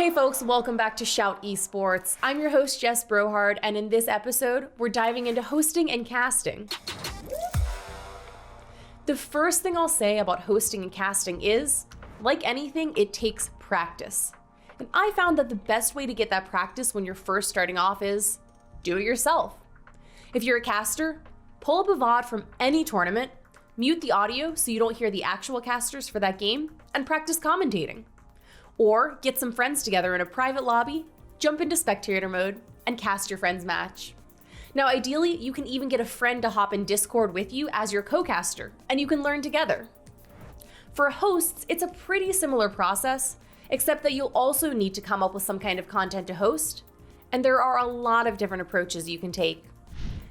Hey folks, welcome back to Shout Esports. I'm your host, Jess Brohard, and in this episode, we're diving into hosting and casting. The first thing I'll say about hosting and casting is, like anything, it takes practice. And I found that the best way to get that practice when you're first starting off is do it yourself. If you're a caster, pull up a VOD from any tournament, mute the audio so you don't hear the actual casters for that game, and practice commentating. Or get some friends together in a private lobby, jump into spectator mode, and cast your friend's match. Now ideally, you can even get a friend to hop in Discord with you as your co-caster, and you can learn together. For hosts, it's a pretty similar process, except that you'll also need to come up with some kind of content to host, and there are a lot of different approaches you can take.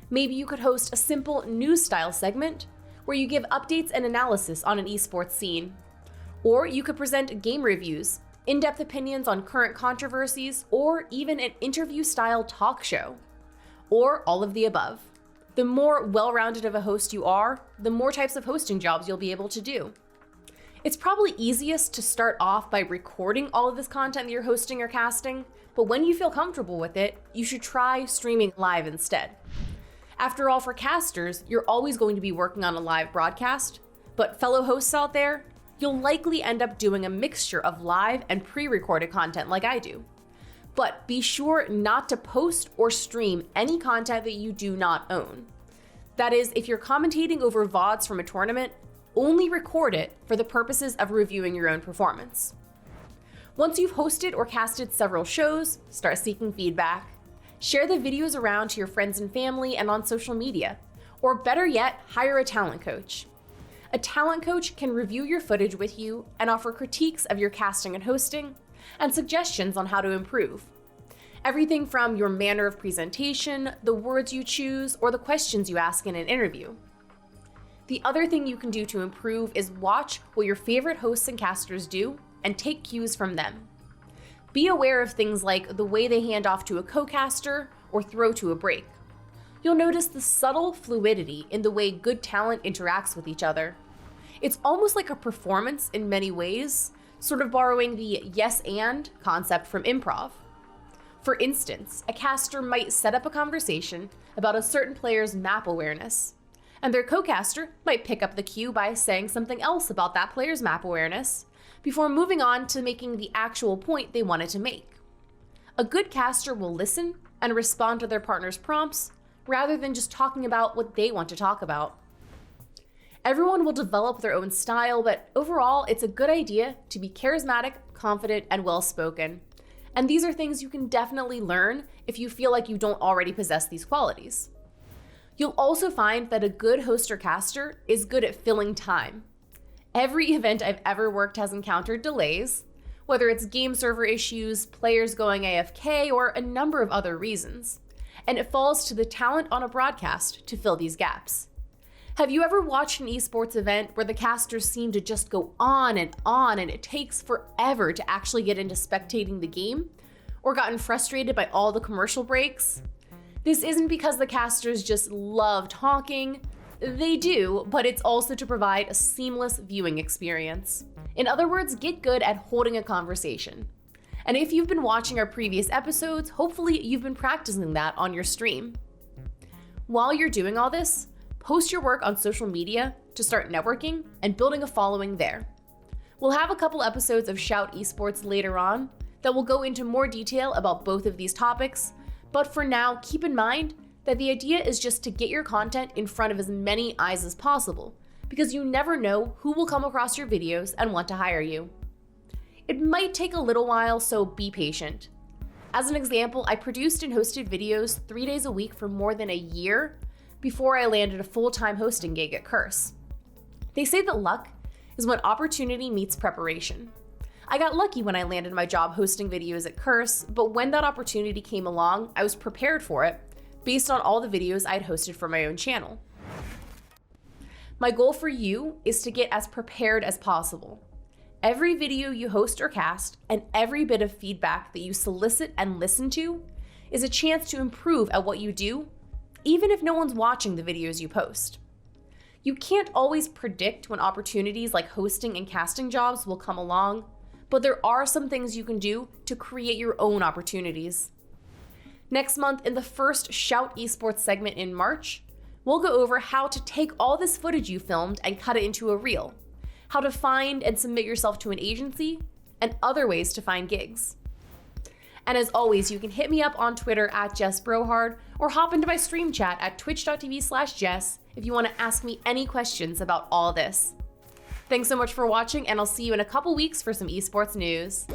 Maybe you could host a simple news-style segment where you give updates and analysis on an esports scene. Or you could present game reviews, in-depth opinions on current controversies, or even an interview-style talk show. Or all of the above. The more well-rounded of a host you are, the more types of hosting jobs you'll be able to do. It's probably easiest to start off by recording all of this content that you're hosting or casting, but when you feel comfortable with it, you should try streaming live instead. After all, for casters, you're always going to be working on a live broadcast, but fellow hosts out there, you'll likely end up doing a mixture of live and pre-recorded content like I do. But be sure not to post or stream any content that you do not own. That is, if you're commentating over VODs from a tournament, only record it for the purposes of reviewing your own performance. Once you've hosted or casted several shows, start seeking feedback. Share the videos around to your friends and family and on social media. Or better yet, hire a talent coach. A talent coach can review your footage with you and offer critiques of your casting and hosting, and suggestions on how to improve. Everything from your manner of presentation, the words you choose, or the questions you ask in an interview. The other thing you can do to improve is watch what your favorite hosts and casters do and take cues from them. Be aware of things like the way they hand off to a co-caster or throw to a break. You'll notice the subtle fluidity in the way good talent interacts with each other. It's almost like a performance in many ways, sort of borrowing the yes and concept from improv. For instance, a caster might set up a conversation about a certain player's map awareness, and their co-caster might pick up the cue by saying something else about that player's map awareness before moving on to making the actual point they wanted to make. A good caster will listen and respond to their partner's prompts rather than just talking about what they want to talk about. Everyone will develop their own style, but overall, it's a good idea to be charismatic, confident, and well-spoken. And these are things you can definitely learn if you feel like you don't already possess these qualities. You'll also find that a good host or caster is good at filling time. Every event I've ever worked has encountered delays, whether it's game server issues, players going AFK, or a number of other reasons. And it falls to the talent on a broadcast to fill these gaps. Have you ever watched an esports event where the casters seem to just go on and it takes forever to actually get into spectating the game? Or gotten frustrated by all the commercial breaks? This isn't because the casters just love talking. They do, but it's also to provide a seamless viewing experience. In other words, get good at holding a conversation. And if you've been watching our previous episodes, hopefully you've been practicing that on your stream. While you're doing all this, post your work on social media to start networking and building a following there. We'll have a couple episodes of Shout Esports later on that will go into more detail about both of these topics, but for now, keep in mind that the idea is just to get your content in front of as many eyes as possible, because you never know who will come across your videos and want to hire you. It might take a little while, so be patient. As an example, I produced and hosted videos 3 days a week for more than a year before I landed a full-time hosting gig at Curse. They say that luck is when opportunity meets preparation. I got lucky when I landed my job hosting videos at Curse, but when that opportunity came along, I was prepared for it based on all the videos I'd hosted for my own channel. My goal for you is to get as prepared as possible. Every video you host or cast and every bit of feedback that you solicit and listen to is a chance to improve at what you do, even if no one's watching the videos you post. You can't always predict when opportunities like hosting and casting jobs will come along, but there are some things you can do to create your own opportunities. Next month, in the first Shout Esports segment in March, we'll go over how to take all this footage you filmed and cut it into a reel, how to find and submit yourself to an agency, and other ways to find gigs. And as always, you can hit me up on Twitter at Jess Brohard or hop into my stream chat at twitch.tv/Jess if you want to ask me any questions about all this. Thanks so much for watching, and I'll see you in a couple weeks for some esports news.